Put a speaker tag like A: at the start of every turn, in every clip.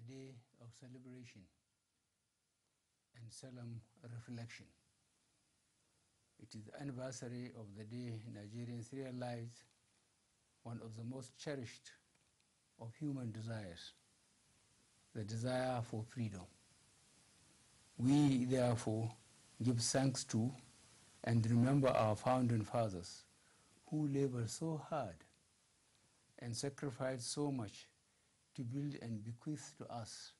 A: day of celebration and solemn reflection. It is the anniversary of the day Nigerians realized one of the most cherished of human desires, the desire for freedom. We therefore give thanks to and remember our founding fathers who labored so hard and sacrificed so much to build and bequeath to us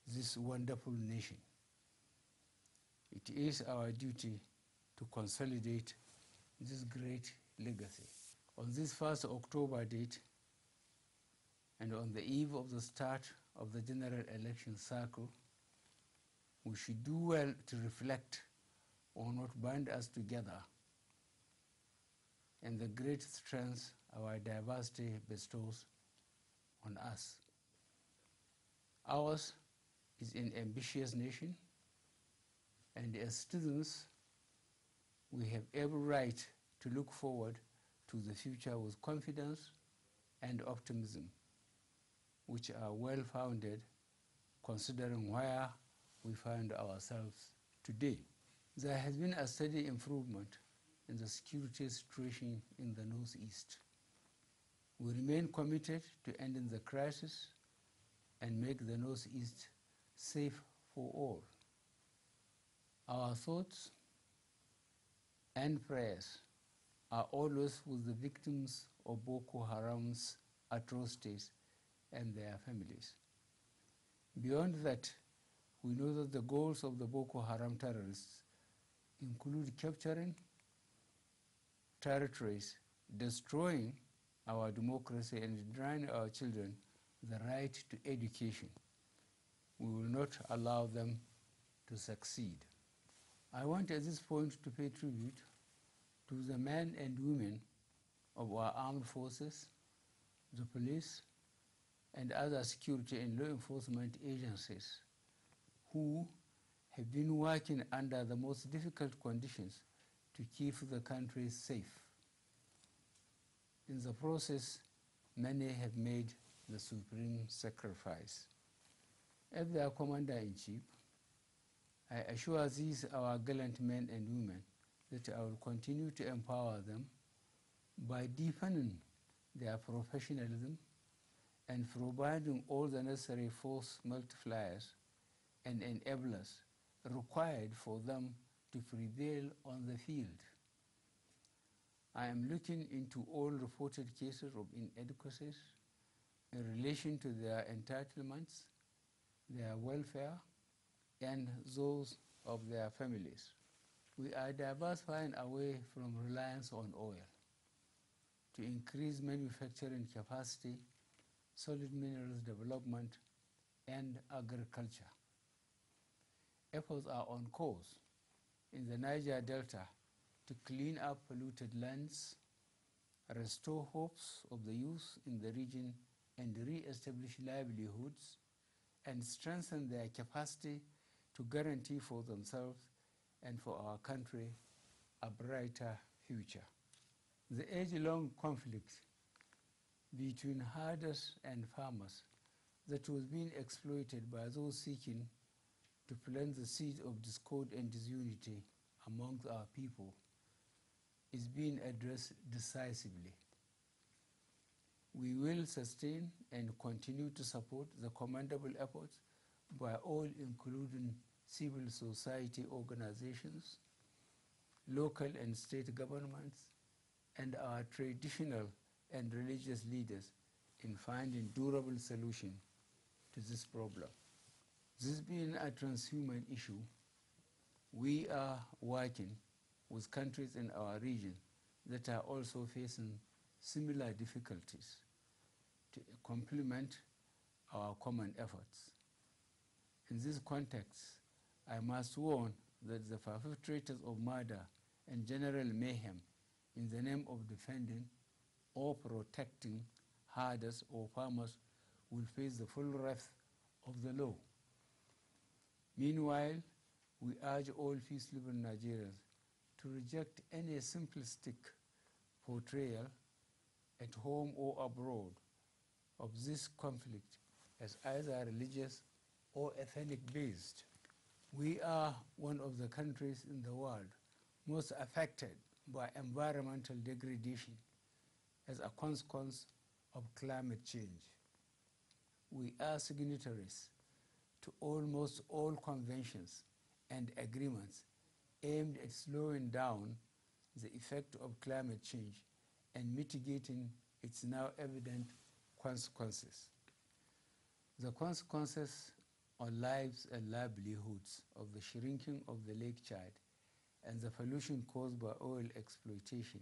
A: this wonderful nation. It is our duty to consolidate this great legacy. On this 1st October date, and on the eve of the start of the general election cycle, we should do well to reflect on what binds us together and the great strength our diversity bestows on us. Ours is an ambitious nation, and as students, we have every right to look forward to the future with confidence and optimism, which are well-founded considering where we find ourselves today. There has been a steady improvement in the security situation in the Northeast. We remain committed to ending the crisis and make the Northeast safe for all. Our thoughts and prayers are always with the victims of Boko Haram's atrocities and their families. Beyond that, we know that the goals of the Boko Haram terrorists include capturing territories, destroying our democracy, and denying our children the right to education. We will not allow them to succeed. I want at this point to pay tribute to the men and women of our armed forces, the police, and other security and law enforcement agencies who have been working under the most difficult conditions to keep the country safe. In the process, many have made the supreme sacrifice. As their Commander-in-Chief, I assure these our gallant men and women that I will continue to empower them by deepening their professionalism and providing all the necessary force multipliers and enablers required for them to prevail on the field. I am looking into all reported cases of inadequacies in relation to their entitlements, their welfare, and those of their families. We are diversifying away from reliance on oil to increase manufacturing capacity, solid minerals development, and agriculture. Efforts are on course in the Niger Delta to clean up polluted lands, restore hopes of the youth in the region, and re-establish livelihoods, and strengthen their capacity to guarantee for themselves and for our country a brighter future. The age-long conflict between herders and farmers that was being exploited by those seeking to plant the seed of discord and disunity among our people is being addressed decisively. We will sustain and continue to support the commendable efforts by all, including civil society organizations, local and state governments, and our traditional and religious leaders in finding durable solution to this problem. This being a transhuman issue, we are working with countries in our region that are also facing similar difficulties to complement our common efforts. In this context, I must warn that the perpetrators of murder and general mayhem in the name of defending or protecting herders or farmers will face the full wrath of the law. Meanwhile, we urge all peace-loving Nigerians to reject any simplistic portrayal at home or abroad of this conflict as either religious or ethnic based. We are one of the countries in the world most affected by environmental degradation as a consequence of climate change. We are signatories to almost all conventions and agreements aimed at slowing down the effect of climate change and mitigating its now evident consequences. The consequences on lives and livelihoods of the shrinking of the Lake Chad and the pollution caused by oil exploitation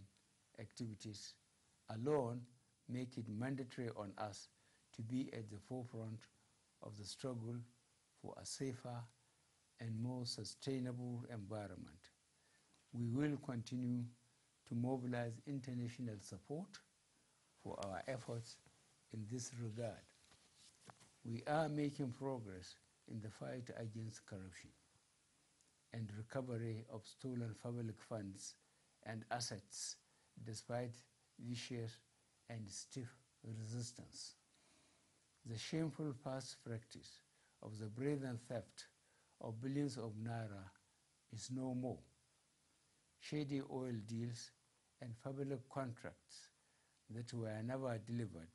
A: activities alone make it mandatory on us to be at the forefront of the struggle for a safer and more sustainable environment. We will continue to mobilize international support for our efforts in this regard. We are making progress in the fight against corruption and recovery of stolen public funds and assets despite vicious and stiff resistance. The shameful past practice of the brazen theft of billions of naira is no more. Shady oil deals and public contracts that were never delivered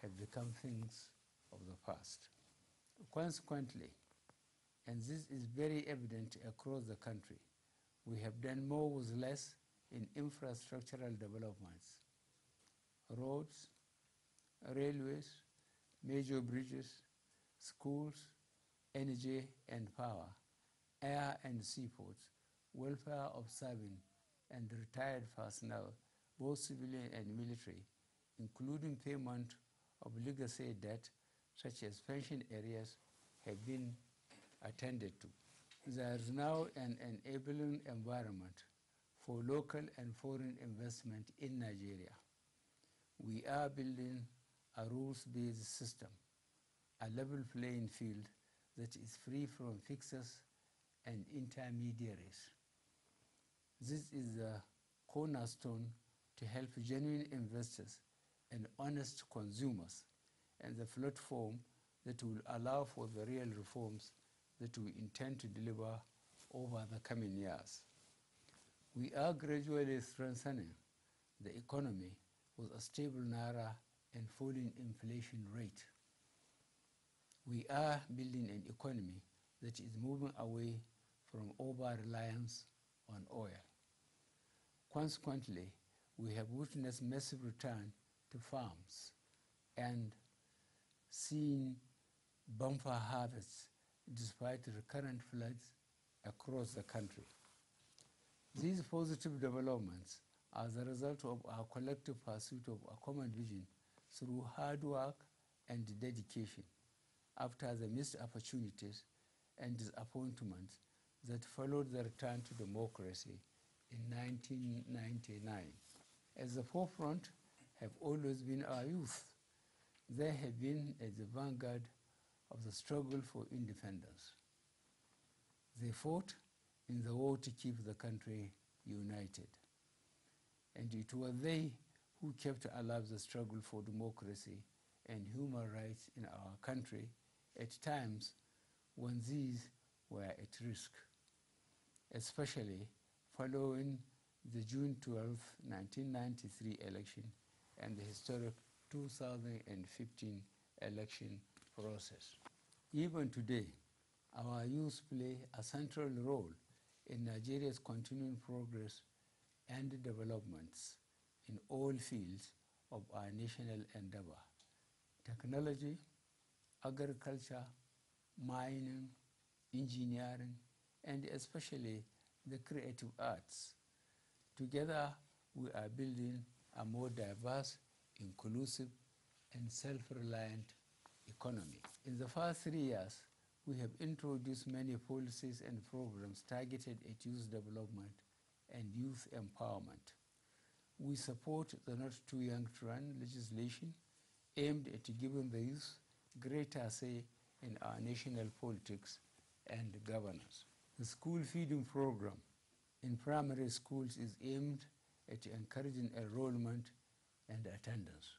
A: have become things of the past. Consequently, and this is very evident across the country, we have done more with less in infrastructural developments. Roads, railways, major bridges, schools, energy and power, air and seaports, welfare of serving and retired personnel, both civilian and military, including payment of legacy debt such as pension areas, have been attended to. There is now an enabling environment for local and foreign investment in Nigeria. We are building a rules-based system, a level playing field that is free from fixers and intermediaries. This is the cornerstone to help genuine investors and honest consumers, and the platform that will allow for the real reforms that we intend to deliver over the coming years. We are gradually strengthening the economy with a stable naira and falling inflation rate. We are building an economy that is moving away from over-reliance on oil. Consequently, we have witnessed massive return to farms and seen bumper harvests despite recurrent floods across the country. These positive developments are the result of our collective pursuit of a common vision through hard work and dedication after the missed opportunities and disappointments that followed the return to democracy in 1999. At the forefront have always been our youth. They have been at the vanguard of the struggle for independence. They fought in the war to keep the country united. And it was they who kept alive the struggle for democracy and human rights in our country at times when these were at risk, especially following the June 12, 1993 election and the historic 2015 election process. Even today, our youth play a central role in Nigeria's continuing progress and developments in all fields of our national endeavor: technology, agriculture, mining, engineering, and especially the creative arts. Together, we are building a more diverse, inclusive, and self-reliant economy. In the past 3 years, we have introduced many policies and programs targeted at youth development and youth empowerment. We support the Not Too Young to Run legislation aimed at giving the youth greater say in our national politics and governance. The school feeding program in primary schools is aimed at encouraging enrollment and attendance.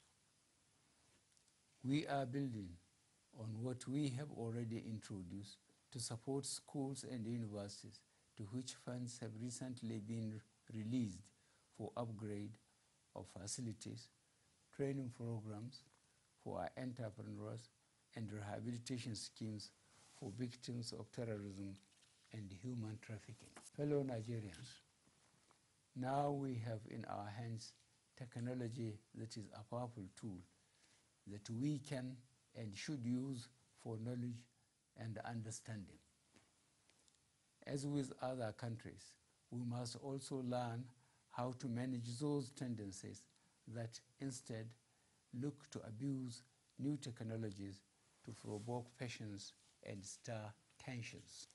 A: We are building on what we have already introduced to support schools and universities, to which funds have recently been released for upgrade of facilities, training programs for our entrepreneurs, and rehabilitation schemes for victims of terrorism and human trafficking. Fellow Nigerians, now we have in our hands technology that is a powerful tool that we can and should use for knowledge and understanding. As with other countries, we must also learn how to manage those tendencies that instead look to abuse new technologies to provoke passions and stir tensions.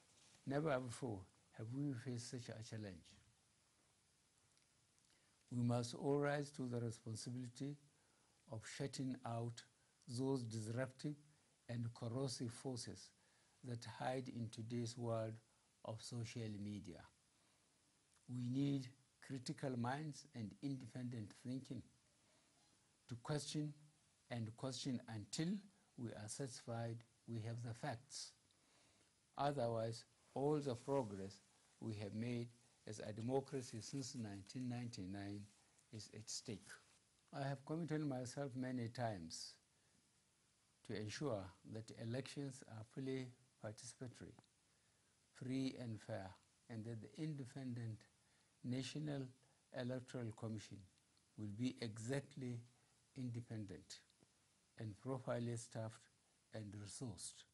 A: Never before have we faced such a challenge. We must all rise to the responsibility of shutting out those disruptive and corrosive forces that hide in today's world of social media. We need critical minds and independent thinking to question until we are satisfied we have the facts. Otherwise, all the progress we have made as a democracy since 1999 is at stake. I have committed myself many times to ensure that elections are fully participatory, free and fair, and that the independent National Electoral Commission will be exactly independent and properly staffed and resourced.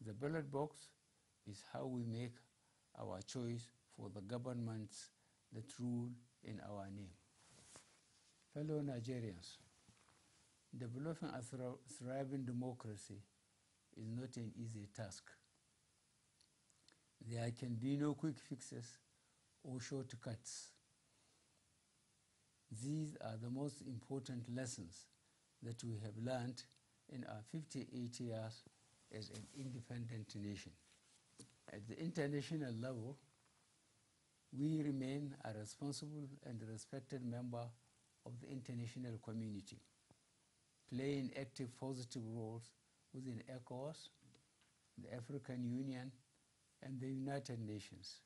A: The ballot box is how we make our choice for the governments that rule in our name. Fellow Nigerians, developing a thriving democracy is not an easy task. There can be no quick fixes or shortcuts. These are the most important lessons that we have learned in our 58 years as an independent nation. At the international level, we remain a responsible and respected member of the international community, playing active positive roles within ECOWAS, the African Union, and the United Nations,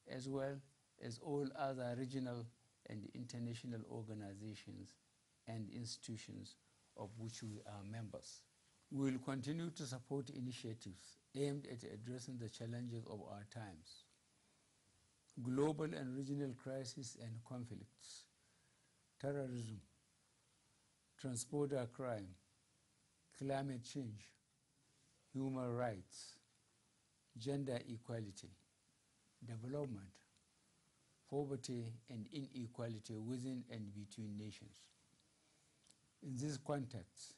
A: as well as all other regional and international organizations and institutions of which we are members. We will continue to support initiatives aimed at addressing the challenges of our times: global and regional crises and conflicts, terrorism, transborder crime, climate change, human rights, gender equality, development, poverty and inequality within and between nations. In this context,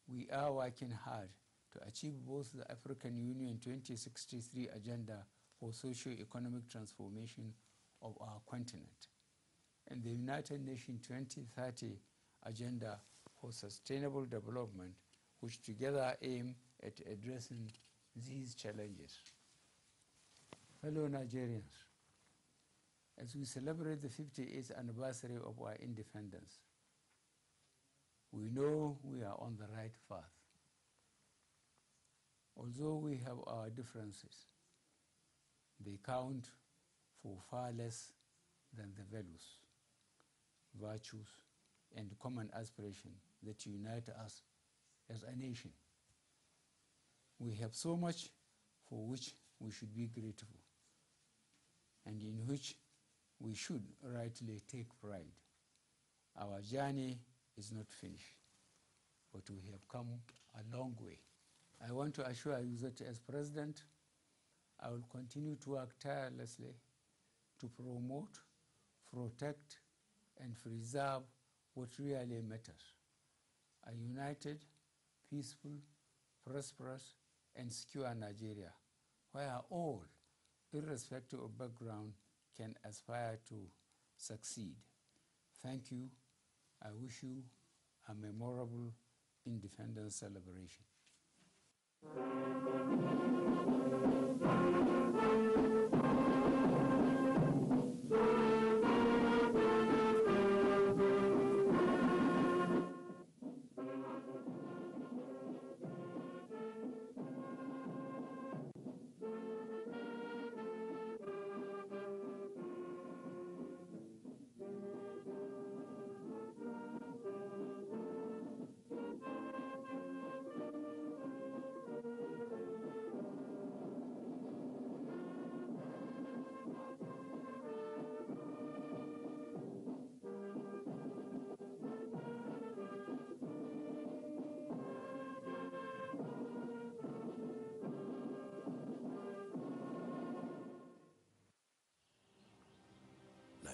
A: we are working hard to achieve both the African Union 2063 agenda for socio-economic transformation of our continent and the United Nations 2030 agenda for sustainable development, which together aim at addressing these challenges. Fellow Nigerians, as we celebrate the 58th anniversary of our independence, we know we are on the right path. Although we have our differences, they count for far less than the values, virtues, and common aspiration that unite us as a nation. We have so much for which we should be grateful, and in which we should rightly take pride. Our journey is not finished, but we have come a long way. I want to assure you that as President, I will continue to work tirelessly to promote, protect, and preserve what really matters: a united, peaceful, prosperous, and secure Nigeria, where all, irrespective of background, can aspire to succeed. Thank you. I wish you a memorable independence celebration.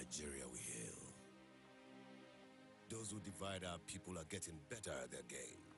B: Nigeria we hail. Those who divide our people are getting better at their game.